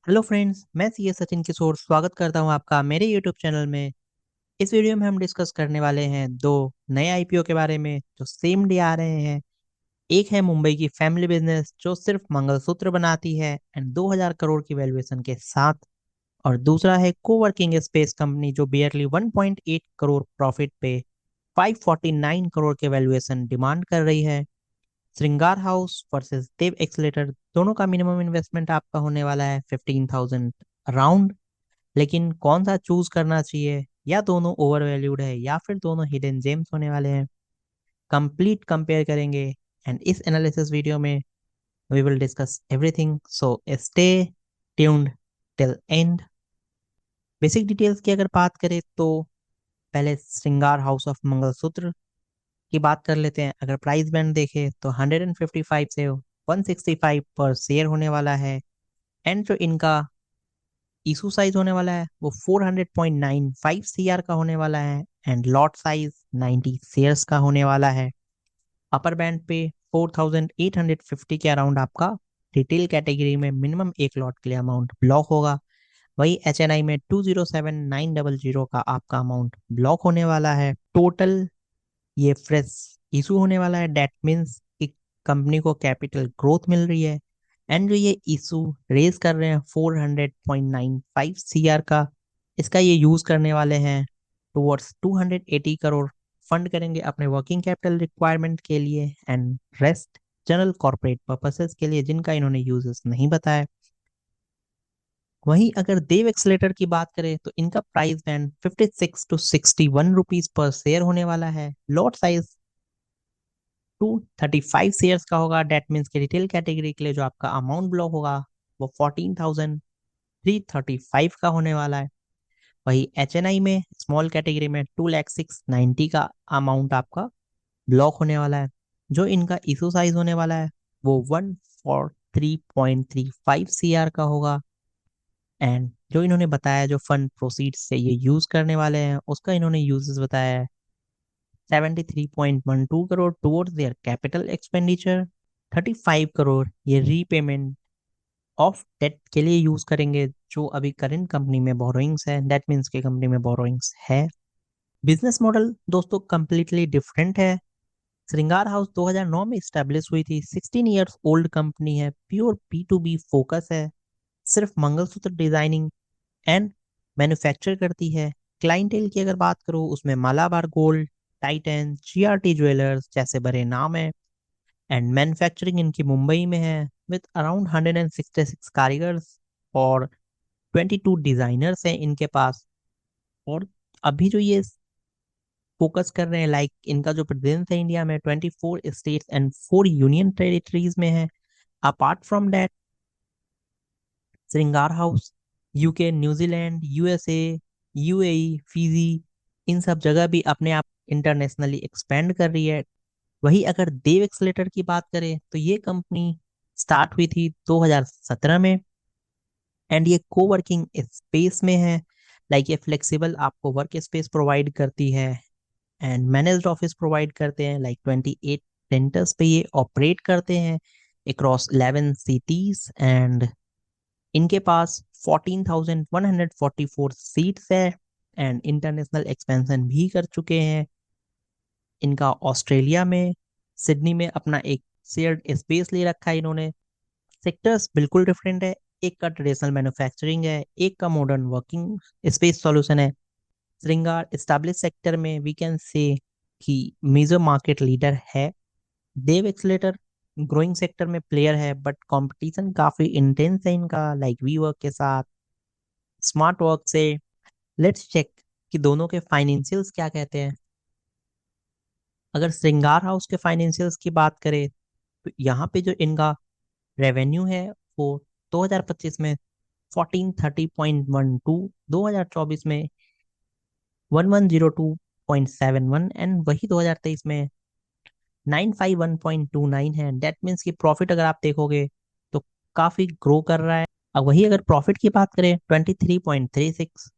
Hello friends, मैं C S Sachin किशोर स्वागत करता हूं आपका मेरे यूट्यूब चैनल में। इस वीडियो में हम डिस्कस करने वाले हैं दो नए आईपीओ के बारे में जो सेम डे आ रहे हैं। एक है मुंबई की फैमिली बिजनेस जो सिर्फ मंगलसूत्र बनाती है एंड 2000 करोड़ की वैल्यूएशन के साथ, और दूसरा है कोवर्किंग स्पेस कंपनी जो बियरली 1.8 करोड़ प्रॉफिट पे 549 करोड़ के वैल्यूएशन डिमांड कर रही है। Shringar House versus Dev accelerator, दोनों का मिनिमम इन्वेस्टमेंट आपका होने वाला है 15,000 अराउंड। लेकिन कौन सा चूज करना चाहिए, या दोनों ओवर वैल्यूड है या फिर दोनों हिडन जेम्स होने वाले हैं, कंप्लीट कंपेयर करेंगे। एंड इस एनालिसिस वीडियो में we will discuss everything, so stay tuned till end. Basic details की अगर बात करें तो पहले श्रृंगार हाउस ऑफ मंगलसूत्र की बात कर लेते हैं। अगर प्राइस बैंड देखें तो 155 से 165 पर शेयर होने वाला है। एंड जो इनका इशू साइज होने वाला है वो 400.95 सीआर का होने वाला है एंड लॉट साइज 90 शेयर्स का होने वाला है। अपर बैंड पे 4850 के अराउंड आपका रिटेल कैटेगरी में मिनिमम एक लॉट के लिए अमाउंट ब्लॉक होगा। वही एचएनआई में 207900 का आपका अमाउंट ब्लॉक होने वाला है। टोटल ये फ्रेश इशू होने वाला है, डेट मीन्स कि कंपनी को कैपिटल ग्रोथ मिल रही है। एंड जो ये इशू रेज कर रहे हैं 400.95 सीआर का, इसका ये यूज करने वाले हैं टुवर्ड्स 280 करोड़ फंड करेंगे अपने वर्किंग कैपिटल रिक्वायरमेंट के लिए and rest general corporate purposes के लिए जिनका इन्होंने यूजेस नहीं बताया। वहीं अगर देव एक्सलेटर की बात करें तो इनका price band 56 to 61 rupees per share होने वाला है। लॉट साइज 235 शेयर्स का होगा। डेट मीन्स के रिटेल कैटेगरी के लिए जो आपका अमाउंट ब्लॉक होगा वो 14,335 का होने वाला है। वही एचएनआई में स्मॉल कैटेगरी में 2,06,90 का अमाउंट आपका ब्लॉक होने वाला है। जो इनका इशू साइज होने वाला है वो 143.35 सीआर का होगा। एंड जो इन्होंने बताया जो फंड प्रोसीड से ये यूज करने वाले हैं उसका इन्होंने यूजेस बताया है 73.12 crore towards their capital expenditure, 35 crore ये रीपेमेंट ऑफ डेट के लिए यूज करेंगे जो अभी करंट कंपनी में बोरोइंग्स है। दैट मीन्स के कंपनी में बोरोइंग्स है। बिजनेस मॉडल दोस्तों कंप्लीटली डिफरेंट है। श्रृंगार हाउस 2009 में स्टैब्लिश हुई थी, 16 इयर्स ओल्ड कंपनी है, pure P to B focus है, सिर्फ मंगलसूत्र डिजाइनिंग एंड मैन्युफैक्चर करती है। क्लाइंटेल की अगर बात करूँ उसमें Malabar gold, Titan, GRT jewellers जैसे बड़े नाम है। एंड मैन्युफैक्चरिंग इनकी मुंबई में है विद अराउंड 166 कारीगर्स और 22 डिजाइनर्स हैं इनके पास। और अभी जो ये फोकस कर रहे हैं, लाइक इनका जो प्रेजेंस है इंडिया में 24 स्टेट्स एंड 4 यूनियन टेरिटरीज में है। Apart from that Shringar House UK, New Zealand, USA, UAE, Fiji, इन सब जगह भी अपने आप इंटरनेशनली एक्सपेंड कर रही है। वही अगर देव एक्सलेटर की बात करें तो ये कंपनी स्टार्ट हुई थी 2017 में एंड ये कोवर्किंग स्पेस में है। लाइक ये फ्लेक्सिबल आपको वर्क स्पेस प्रोवाइड करती है एंड मैनेज्ड ऑफिस प्रोवाइड करते हैं। लाइक 28 सेंटर्स पे ये ऑपरेट करते हैं अक्रॉस 11 सिटीज एंड इनके पास 14,144 सीट्स है एंड इंटरनेशनल एक्सपेंशन भी कर चुके हैं। इनका ऑस्ट्रेलिया में सिडनी में अपना एक शेयर्ड स्पेस ले रखा है इन्होंने। सेक्टर्स बिल्कुल डिफरेंट है, एक का ट्रेडिशनल मैन्युफैक्चरिंग है, एक का मॉडर्न वर्किंग स्पेस सॉल्यूशन है। श्रृंगार एस्टैब्लिश सेक्टर में वी कैन से कि मेजर मार्केट लीडर है। देव एक्सलेटर ग्रोइंग सेक्टर में प्लेयर है बट कंपटीशन काफी इंटेंस है इनका, लाइक वी वर्क के साथ, स्मार्ट वर्क से। लेट्स चेक कि दोनों के फाइनेंशियल्स क्या कहते हैं। अगर श्रृंगार हाउस के फाइनेंशियल्स की बात करें तो यहाँ पे जो इनका रेवेन्यू है वो 2025 में 1430.12, 2024 में 1102.71 एंड वही 2023 में 951.29 है। डेट मीन्स की प्रॉफिट अगर आप देखोगे तो काफी ग्रो कर रहा है। अब वही अगर प्रॉफिट की बात करें 23.36,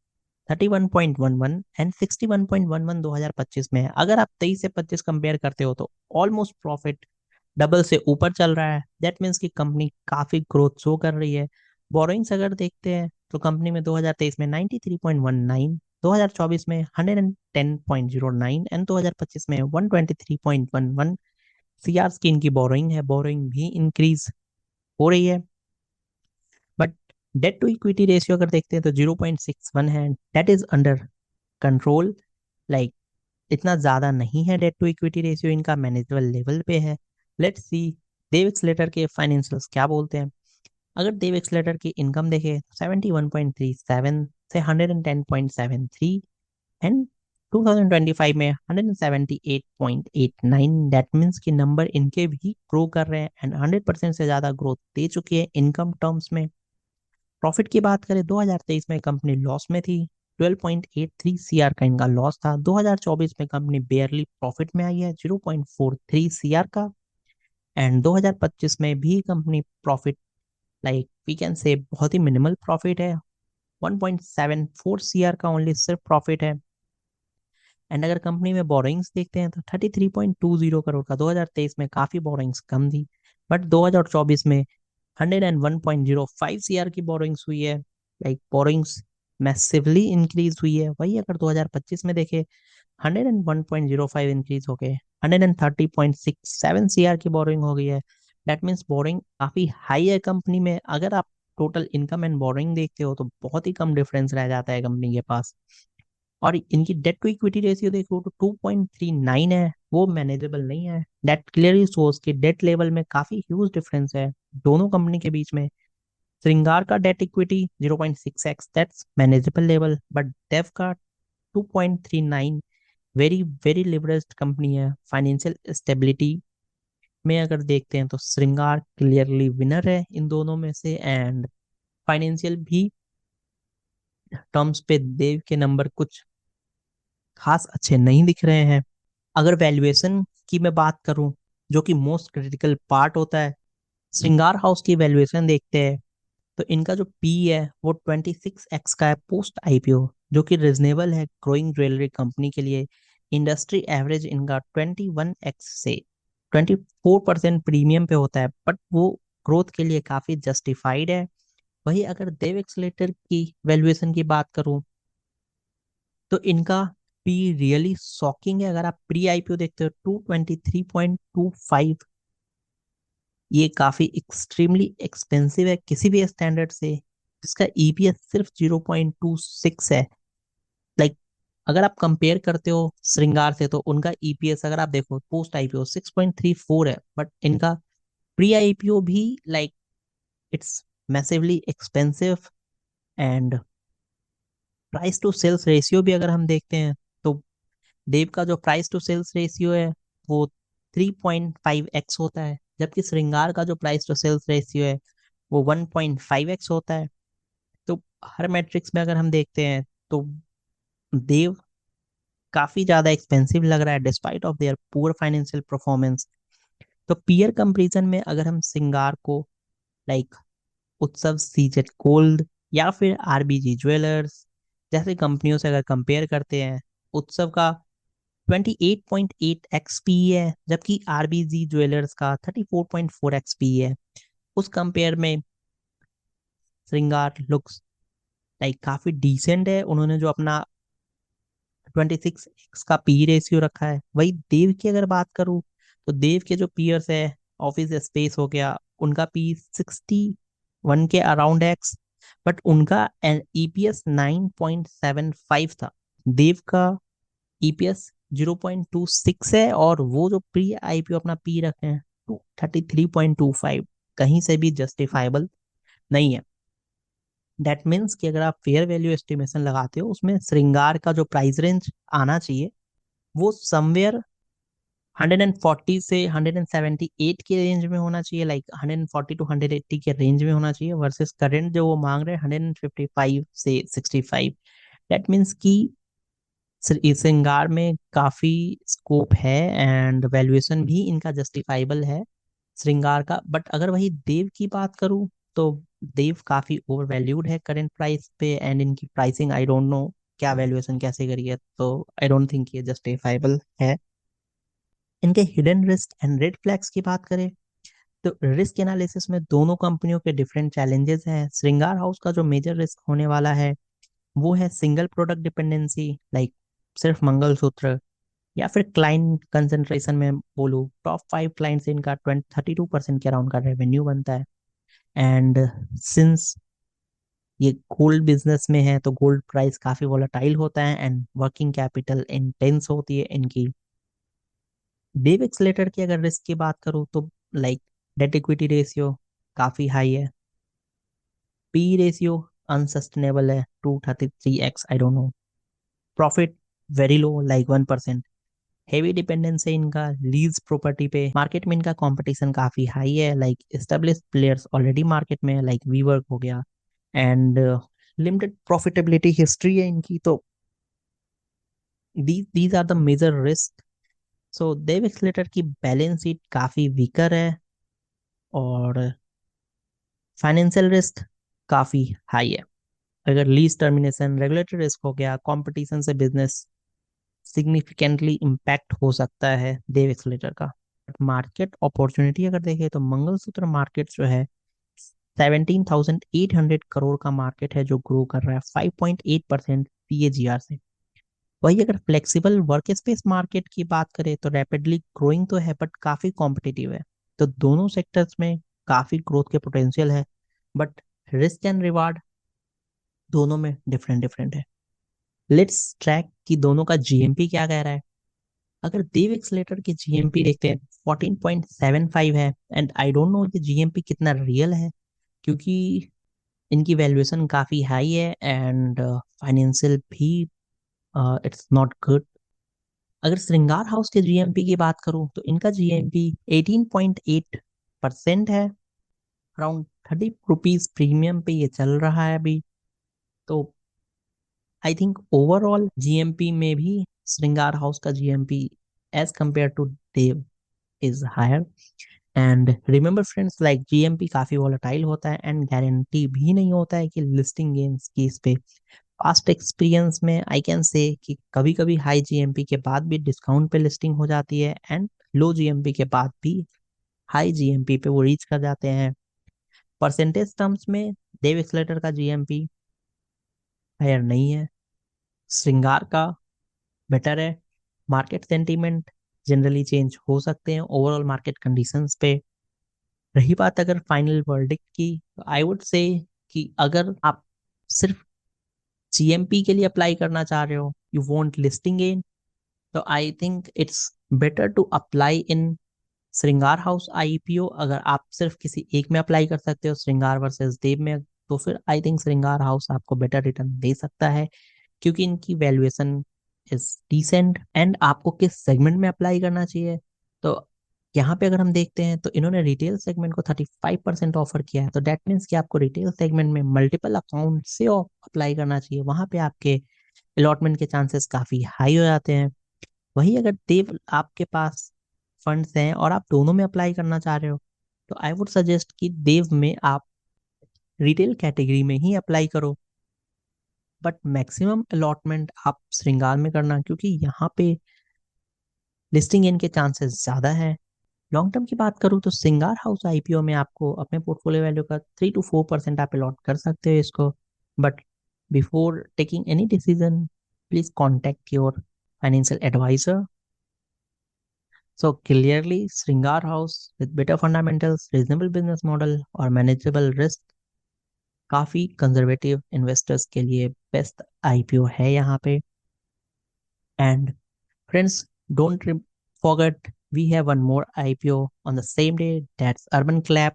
31.11 एंड 61.11 2025 में है। अगर आप 23 से 25 कंपेयर करते हो तो ऑलमोस्ट प्रॉफिट डबल से ऊपर चल रहा है। दैट मीन्स कि कंपनी काफी ग्रोथ शो कर रही है। बोरोइंग्स अगर देखते हैं तो कंपनी में 2023 में 93.19, 2024 में 110.09 एंड 2025 में 123.11 सीआर की इनकी बोरोइंग है। बोरोइंग भी इंक्रीज हो रही है। But debt to equity ratio अगर देखते हैं तो 0.61 है। Debt is under control, like इतना ज्यादा नहीं है। डेट टू इक्विटी रेशियो इनका मैनेजेबल लेवल पे है। लेट्स सी देव एक्सलेटर के फाइनेंशियल्स क्या बोलते हैं। अगर देव एक्सलेटर की इनकम देखें 71.37 से 110.73 एंड 2025 में 178.89। दैट मीन्स कि नंबर इनके भी ग्रो कर रहे हैं एंड 100% से ज़्यादा ग्रोथ दे चुकी है इनकम टर्म्स में। प्रॉफिट की बात करें 2023 में कंपनी लॉस में थी, 12.83 सीआर का इनका लॉस था। 2024 में कंपनी बेयरली प्रॉफिट में आई है, 0.43 सीआर का। एंड 2025 में भी company profit, like we can say बहुत ही मिनिमल प्रॉफिट है, 1.74 सीआर का ओनली सिर्फ प्रॉफिट है। एंड अगर कंपनी में बोरोइंग्स देखते हैं तो 33.20 करोड़ का 2023 में काफी बोरोइंग्स कम थी, बट 2024 में 101.05 सीआर की बोरोइंग्स हुई है। लाइक बोरोइंग्स मैसिवली इंक्रीज हुई है। वही अगर 2025 में देखें 101.05 इंक्रीज हो गए, 130.67 सीआर की बोरोइंग हो गई है। दैट मीन्स बोरोइंग काफी हाई है कंपनी में। अगर आप टोटल इनकम एंड बोरोइंग देखते हो तो बहुत ही कम डिफरेंस रह जाता है कंपनी के पास। और इनकी डेट टू इक्विटी रेशियो देखो तो 2.39 है, वो मैनेजेबल नहीं है। दैट क्लियरली शोज कि डेट लेवल में काफी ह्यूज डिफरेंस है दोनों कंपनी के बीच में। श्रृंगार का debt equity 0.6x, that's manageable level, but Dev का 2.39, वेरी वेरी लिवरेज्ड कंपनी है। फाइनेंशियल स्टेबिलिटी में अगर देखते हैं तो श्रृंगार क्लियरली विनर है इन दोनों में से। एंड फाइनेंशियल भी टर्म्स पे देव के नंबर कुछ खास अच्छे नहीं दिख रहे हैं। अगर वैल्यूएशन की मैं बात करूं, जो कि मोस्ट क्रिटिकल पार्ट होता है, श्रृंगार हाउस की वैल्यूएशन देखते हैं तो इनका जो पी है वो 26x का है पोस्ट आईपीओ, जो कि रिजनेबल है ग्रोइंग ज्वेलरी कंपनी के लिए। इंडस्ट्री एवरेज इनका 21x से 24% प्रीमियम पे होता है, बट वो ग्रोथ के लिए काफी जस्टिफाइड है। वही अगर देव एक्सलेटर की वैल्यूएशन की बात करूं तो इनका पी रियली शॉकिंग है। अगर आप प्री आईपीओ देखते हो 223.25, ये काफी एक्सट्रीमली एक्सपेंसिव है किसी भी स्टैंडर्ड से। जिसका ईपीएस सिर्फ 0.26 है। लाइक अगर आप कंपेयर करते हो श्रृंगार से तो उनका ईपीएस अगर आप देखो पोस्ट आईपीओ 6.34 है, बट इनका प्री आईपीओ भी like it's massively expensive. And price to sales ratio भी अगर हम देखते हैं तो देव का जो प्राइस टू सेल्स रेशियो है वो 3.5x होता है, जबकि श्रृंगार का जो प्राइस टू सेल्स रेशियो है वो 1.5x होता है। तो हर मैट्रिक्स में अगर हम देखते हैं तो देव काफी ज्यादा एक्सपेंसिव लग रहा है despite of their poor financial performance. तो पीयर कंपैरिजन में अगर हम श्रृंगार को, लाइक उत्सव सीजेड गोल्ड या फिर आरबीजी ज्वेलर्स जैसे कंपनियों से अगर कंपेयर करते हैं, उत्सव का 28.8 एक्सपी है, जबकि आरबीजी ज्वेलर्स का 34.4 एक्सपी है। उस कंपेयर में श्रृंगार लुक्स लाइक काफी डिसेंट है। उन्होंने जो अपना 26x का पी रेशियो रखा है। वही देव की अगर बात करूं तो देव के जो पीयर्स है, ऑफिस स्पेस हो गया, उनका पी 61 के अराउंड एक्स, बट उनका ईपीएस 9.75 था। देव का ईपीएस 0.26 है और वो जो प्री आईपीओ अपना पी रखे हैं 33.25, कहीं से भी जस्टिफाइबल नहीं है। दैट मीन्स कि अगर आप फेयर वैल्यू एस्टिमेशन लगाते हो उसमें श्रृंगार का जो प्राइस रेंज आना चाहिए वो समवेयर 140 से 178 के रेंज में होना चाहिए, लाइक 140 टू 180 के रेंज में होना चाहिए, वर्सेस करंट जो वो मांग रहे हैं 155 से 65। दैट मीन्स कि इस श्रृंगार में काफी स्कोप है एंड वैल्यूएशन भी इनका जस्टिफाइबल है श्रृंगार का। बट अगर वही देव की बात करूं तो देव काफी ओवर वैल्यूड है करंट प्राइस पे एंड इनकी प्राइसिंग आई डोंट नो क्या वैल्यूएशन कैसे करी है, तो आई डोंट थिंक ये जस्टिफाइबल है। इनके hidden risk and red flags की बात करें तो रिस्क एनालिसिस में दोनों कंपनियों के डिफरेंट चैलेंजेस हैं। श्रृंगार हाउस का जो मेजर रिस्क होने वाला है वो है सिंगल प्रोडक्ट डिपेंडेंसी, लाइक सिर्फ मंगलसूत्र, या फिर क्लाइंट कंसंट्रेशन में बोलूँ, टॉप 5 क्लाइंट से इनका 32% के अराउंड का रेवेन्यू बनता है। एंड सिंस ये गोल्ड बिजनेस में है तो गोल्ड प्राइस काफी वोलेटाइल होता है एंड वर्किंग कैपिटल इंटेंस होती है इनकी। डेव एक्सलेटर की अगर रिस्क की बात करूँ तो लाइक डेट इक्विटी रेशियो काफी हाई है, पी रेशियो अनसस्टेनेबल है 233x, I don't know, profit very low like 1%, heavy dependence है इनका लीज प्रॉपर्टी पे, मार्केट में इनका कंपटीशन काफी हाई है, like established players already market में लाइक वीवर्क हो गया, एंड लिमिटेड प्रॉफिटेबिलिटी हिस्ट्री है इनकी। तो these are the major risk. So Dev accelerator की बैलेंस शीट काफी वीकर है और फाइनेंशियल रिस्क काफी हाई है। अगर लीज टर्मिनेशन, रेगुलेटरी रिस्क हो गया, कंपटीशन से बिजनेस सिग्निफिकेंटली इम्पैक्ट हो सकता है देव एक्सलेटर का। मार्केट अपॉर्चुनिटी अगर देखें तो मंगलसूत्र मार्केट जो है 17,800 करोड़ का मार्केट है जो ग्रो कर रहा है 5.8% CAGR से। वही अगर फ्लेक्सिबल वर्क स्पेस मार्केट की बात करें तो रैपिडली ग्रोइंग तो है बट काफी कॉम्पिटिटिव है। तो दोनों सेक्टर्स में काफी ग्रोथ के पोटेंशियल है, बट रिस्क एंड रिवार्ड दोनों में डिफरेंट डिफरेंट है। लेट्स ट्रैक कि दोनों का जीएमपी क्या कह रहा है। अगर देव एक्सलेटर की जीएमपी देखते हैं 14.75 है, एंड आई डोंट नो ये जीएमपी कितना रियल है क्योंकि इनकी वैल्यूएशन काफी हाई है एंड फाइनेंशियल भी इट्स नॉट गुड। अगर श्रृंगार हाउस के जीएमपी की बात करूं तो इनका जीएमपी 18.8% है, अराउंड 30 रुपीज प्रीमियम पे ये चल रहा है अभी। तो आई थिंक ओवरऑल जीएमपी में भी श्रृंगार हाउस का GMP as compared to Dev is higher. And remember friends, like GMP काफी वॉलेटाइल होता है एंड गारंटी भी नहीं होता है कि लिस्टिंग गेन्स की इस पे। पास्ट एक्सपीरियंस में आई कैन से कि कभी कभी हाई जीएमपी के बाद भी डिस्काउंट पे लिस्टिंग हो जाती है एंड लो जीएमपी के बाद भी हाई जीएमपी पे वो रीच कर जाते हैं। परसेंटेज टर्म्स में देव एक्सलेटर का जीएमपी हायर नहीं है, श्रृंगार का बेटर है। मार्केट सेंटीमेंट जनरली चेंज हो सकते हैं ओवरऑल मार्केट कंडीशंस पे। रही बात अगर फाइनल वर्डिक्ट की, तो आई वुड से कि अगर आप सिर्फ जीएमपी के लिए अप्लाई करना चाह रहे हो, यू वांट लिस्टिंग गेन, तो I think it's better to apply in Shringar house IPO. अगर आप सिर्फ किसी एक में अप्लाई कर सकते हो, श्रृंगार वर्सेस देव में, तो फिर आई थिंक श्रृंगार हाउस आपको बेटर रिटर्न दे सकता है क्योंकि इनकी वैल्यूएशन इज डिसेंट। एंड आपको किस सेगमेंट में अप्लाई करना चाहिए, तो यहाँ पे अगर हम देखते हैं तो इन्होंने रिटेल सेगमेंट को 35% ऑफर किया है, तो डेट मीन्स कि आपको रिटेल सेगमेंट में मल्टीपल अकाउंट से अप्लाई करना चाहिए, वहां पे आपके अलॉटमेंट के चांसेस काफी हाई हो जाते हैं। वही अगर देव आपके पास फंड्स हैं और आप दोनों में अप्लाई करना चाह रहे हो, तो आई वुड सजेस्ट कि देव में आप रिटेल कैटेगरी में ही अप्लाई करो, बट मैक्सिमम अलॉटमेंट आप श्रृंगार में करना क्योंकि यहाँ पे लिस्टिंग इनके चांसेस ज्यादा है। लॉन्ग टर्म की बात करूँ तो श्रृंगार हाउस आईपीओ में आपको अपने पोर्टफोलियो वैल्यू का 3 to 4% आप अलॉट कर सकते हो इसको, but before taking any decision please contact your financial advisor. So clearly, Sringar House with better fundamentals, reasonable business model और manageable risk काफी कंजर्वेटिव इन्वेस्टर्स के लिए बेस्ट आईपीओ है यहाँ पे। And friends, don't forget we have one more IPO on the same day, that's urban clap.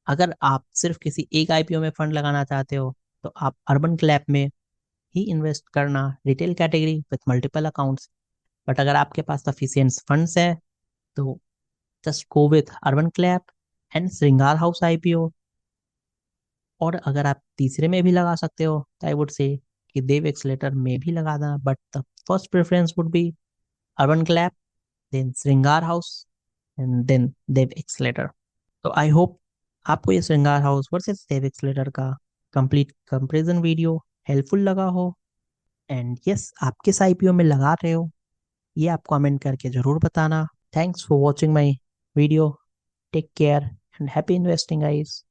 अगर आप सिर्फ किसी एक आईपीओ में फंड लगाना चाहते हो तो आप अर्बन क्लैप में ही इन्वेस्ट करना, retail category with multiple accounts. But अगर आपके पास सफिशियंट फंड्स है तो just go with urban clap and श्रृंगार हाउस आईपीओ। और अगर आप तीसरे में भी लगा सकते हो तो आई वुड से कि देव एक्सलेटर में भी लगा देना, but the first preference would be UrbanClap, then Shringar House and then Dev Accelerator. तो आई होप आपको ये Shringar House versus Dev Accelerator का कंप्लीट कंपेरिजन वीडियो हेल्पफुल लगा हो। एंड यस, आप किस आईपीओ में लगा रहे हो ये आप कमेंट करके जरूर बताना। Thanks for watching my video, take care, and happy investing guys.